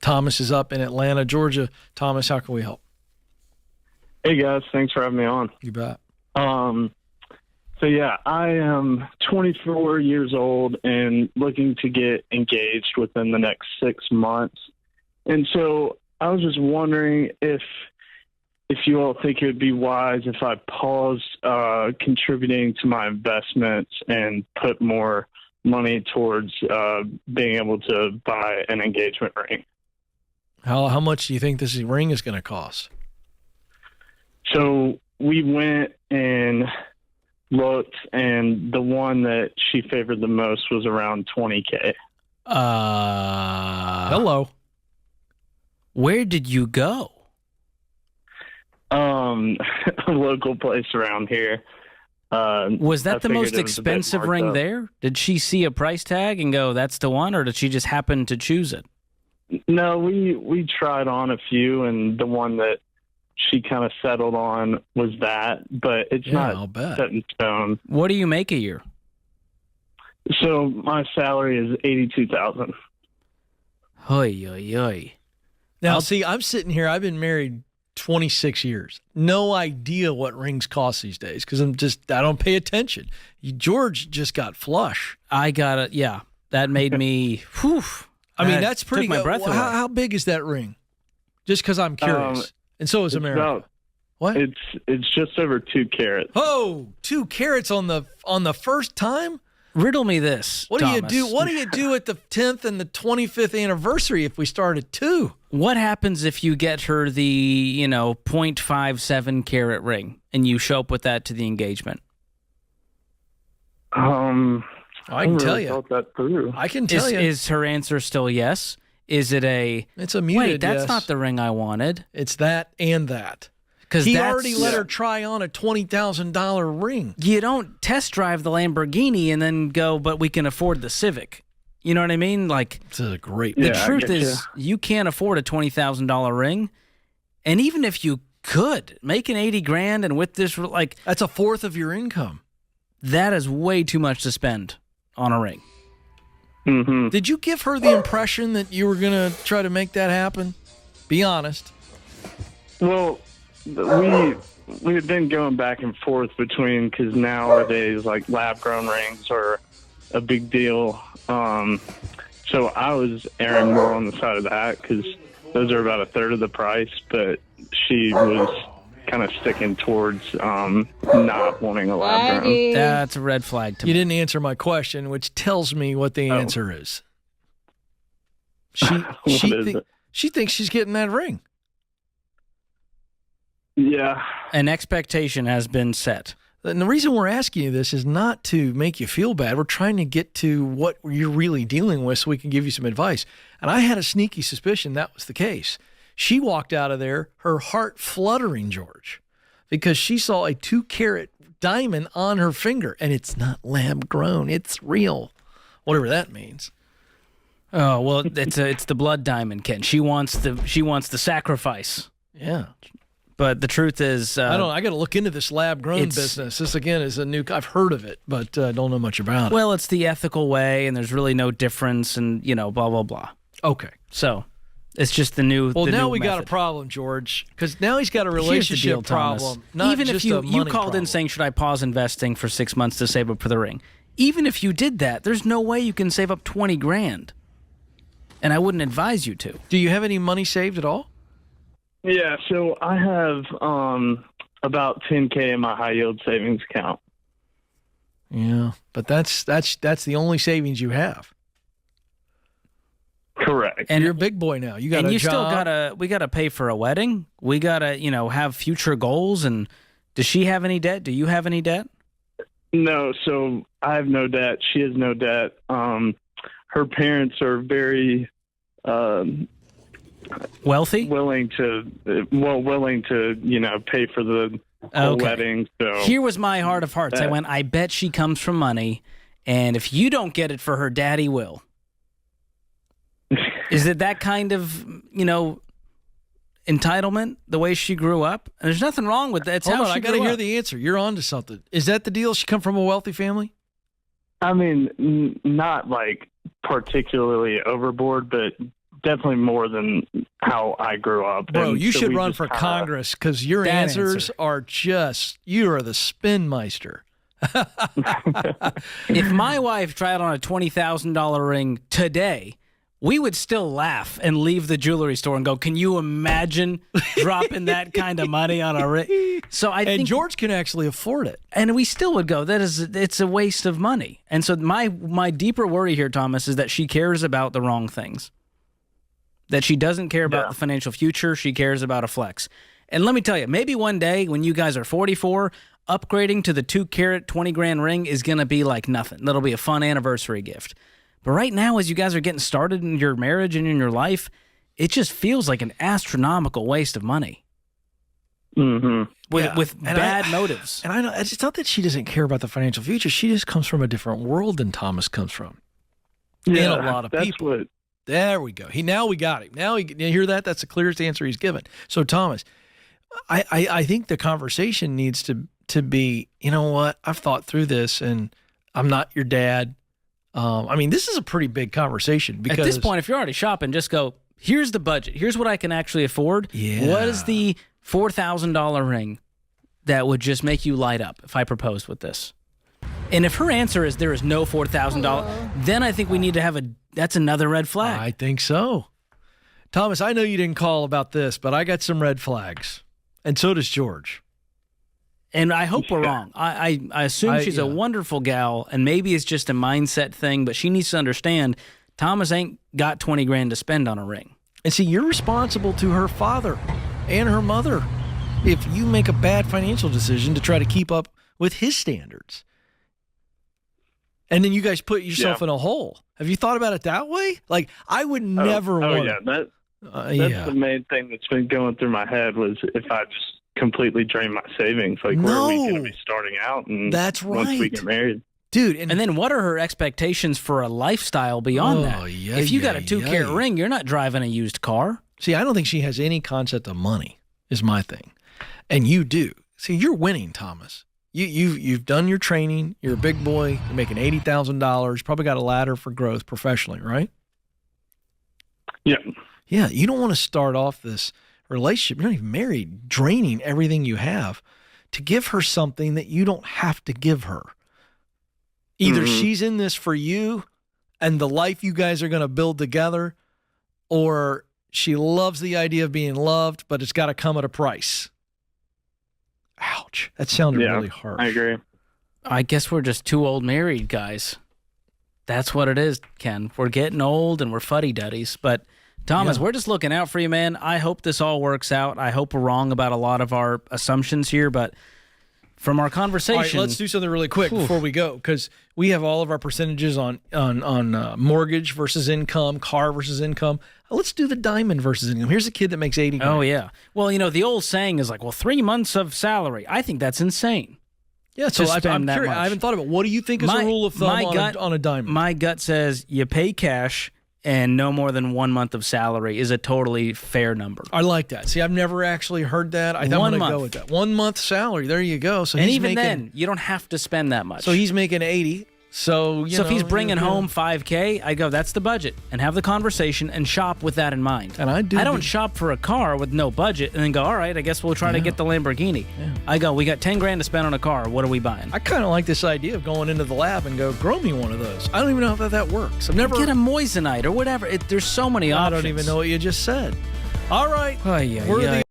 Thomas is up in Atlanta, Georgia. Thomas, how can we help? Hey guys, thanks for having me on. You bet. So yeah, I am 24 years old and looking to get engaged within the next 6 months. And so I was just wondering if you all think it would be wise if I paused contributing to my investments and put more money towards being able to buy an engagement ring. How much do you think this ring is going to cost? So we went and looked, and the one that she favored the most was around $20K. Hello. Where did you go? A local place around here. Was that the most figured it was a bit expensive marked ring up. there? Did she see a price tag and go, that's the one, or did she just happen to choose it? No, we tried on a few, and the one that she kind of settled on was that, but it's I'll not bet. set in stone. What do you make a year? So my salary is $82,000. Hoy, oy, oy. Now, see, I'm sitting here. I've been married 26 years. No idea what rings cost these days because I don't pay attention. George just got flush. I got it. Yeah, that made me. Whew, I mean, that that's pretty took my good. breath away. How big is that ring? Just because I'm curious. And so is It's America. about- What? It's just over 2 carats. Oh, 2 carats on the first time? Riddle me this. What do you Thomas. do? What do you do at the 10th and the 25th anniversary if we start at 2? What happens if you get her the 0.57 carat ring and you show up with that to the engagement? I can tell you. Thought that through. I can tell you. Is her answer still yes? Is it a It's a muted wait? That's yes. not the ring I wanted. It's that and that. Because He already let her try on a $20,000 ring. You don't test drive the Lamborghini and then go, but we can afford the Civic. You know what I mean? Like, This is a great. Yeah, the I truth get is, you can't afford a $20,000 ring. And even if you could, making 80 grand and with this, like, That's a fourth of your income. that is way too much to spend on a ring. Mm-hmm. Did you give her the impression that you were going to try to make that happen? Be honest. Well, we had been going back and forth between, because nowadays like lab grown rings are a big deal. So I was erring more on the side of that because those are about a third of the price, but she was kind of sticking towards not wanting a lab grown. That's a red flag to You me. didn't answer my question, which tells me what the answer is. She thinks she's getting that ring. Yeah. An expectation has been set. And the reason we're asking you this is not to make you feel bad. We're trying to get to what you're really dealing with so we can give you some advice. And I had a sneaky suspicion that was the case. She walked out of there, her heart fluttering, George, because she saw a 2-carat diamond on her finger. And it's not lab grown. It's real. Whatever that means. Oh well, it's the blood diamond, Ken. She wants the sacrifice. Yeah. But the truth is, I got to look into this lab grown it's- business. This again is a new, I've heard of it, but don't know much about it. well, it's the ethical way, and there's really no difference, and blah blah blah. Okay. So, it's just the new. Well, the now new we got a method. problem, George, because now he's got a Here's the relationship deal, Thomas. problem. Not Even just if you a money called problem. in saying, "Should I pause investing for 6 months to save up for the ring?" Even if you did that, there's no way you can save up 20 grand, and I wouldn't advise you to. Do you have any money saved at all? Yeah, so I have about 10K in my high yield savings account. Yeah, but that's the only savings you have. Correct. And You're a big boy now. You got and a you job. we gotta pay for a wedding. We gotta have future goals. And does she have any debt? Do you have any debt? No, so I have no debt. She has no debt. Her parents are very Wealthy? willing to pay for the whole Okay. wedding. So Here was my heart of hearts. I That- went, I bet she comes from money, and if you don't get it for her, daddy will. Is it that kind of, entitlement, the way she grew up? And there's nothing wrong with that. It's Hold how on, she I got to grew hear up. the answer. You're on to something. Is that the deal? She come from a wealthy family? I mean, not like particularly overboard, but definitely more than how I grew up. Bro, And you so should we run just for kinda- Congress because your That answers answer. are just, you are the spin meister. If my wife tried on a $20,000 ring today, we would still laugh and leave the jewelry store and go, can you imagine dropping that kind of money on a ring? So I And think, George can actually afford it. and we still would go, it's a waste of money. And so my deeper worry here, Thomas, is that she cares about the wrong things. That she doesn't care about Yeah. the financial future. She cares about a flex. And let me tell you, maybe one day when you guys are 44, upgrading to the 2-carat 20 grand ring is going to be like nothing. That'll be a fun anniversary gift. But right now, as you guys are getting started in your marriage and in your life, it just feels like an astronomical waste of money Mhm. with And bad motives. And I know it's not that she doesn't care about the financial future. She just comes from a different world than Thomas comes from. Yeah, a lot of that's people. What, There we go. Now we got him. Now you hear that? That's the clearest answer he's given. So Thomas, I think the conversation needs to be, you know what? I've thought through this, and I'm not your dad. I mean, this is a pretty big conversation because At this point, if you're already shopping, just go, here's the budget. Here's what I can actually afford. Yeah. What is the $4,000 ring that would just make you light up if I proposed with this? And if her answer is there is no $4,000, then I think we need to that's another red flag. I think so. Thomas, I know you didn't call about this, but I got some red flags, and so does George. And I hope we're wrong. I assume she's a wonderful gal, and maybe it's just a mindset thing, but she needs to understand Thomas ain't got 20 grand to spend on a ring. And see, you're responsible to her father and her mother if you make a bad financial decision to try to keep up with his standards. And then you guys put yourself in a hole. Have you thought about it that way? Like, I would never Oh want yeah, to. that's the main thing that's been going through my head was if I just completely drain my savings, like where are we going to be starting out? And That's once we right. get married. Dude, And then what are her expectations for a lifestyle beyond that? yeah, If you got a yeah, 2-carat yeah. ring, you're not driving a used car. see, I don't think she has any concept of money, is my thing. And you do. See, you're winning, Thomas. You've done your training. You're a big boy. You're making $80,000. Probably got a ladder for growth professionally, right? Yeah. Yeah, you don't want to start off this relationship. You're not even married, draining everything you have to give her something that you don't have to give her. Either she's in this for you and the life you guys are going to build together, or she loves the idea of being loved, but it's got to come at a price. Ouch. That sounded Yeah, really harsh. I agree. I guess we're just two old married guys. That's what it is, Ken. We're getting old and we're fuddy-duddies. But, Thomas, Yeah. we're just looking out for you, man. I hope this all works out. I hope we're wrong about a lot of our assumptions here, but from our conversation... All right, let's do something really quick before we go, because we have all of our percentages on mortgage versus income, car versus income. Let's do the diamond versus income. Here's a kid that makes 80 grand. Oh, yeah. Well, you know, the old saying is like, well, 3 months of salary. I think that's insane. Yeah, so to I'm spend that curious. much. I haven't thought about what do you think is a rule of thumb on a diamond? My gut says you pay cash and no more than 1 month of salary is a totally fair number. I like that. See, I've never actually heard that. I think I'm 1 going to go month. with that. 1 month salary. There you go. So And he's even making, then, you don't have to spend that much. so he's making 80. So if he's bringing home $5K, I go, that's the budget, and have the conversation and shop with that in mind. And I do. I don't shop for a car with no budget and then go, all right, I guess we'll try to get the Lamborghini. I go, we got 10 grand to spend on a car. What are we buying? I kind of like this idea of going into the lab and go, grow me one of those. I don't even know how that works. I've never. Get a moissanite or whatever. There's so many I options. don't even know what you just said. All right. Ay, ay, We're ay. the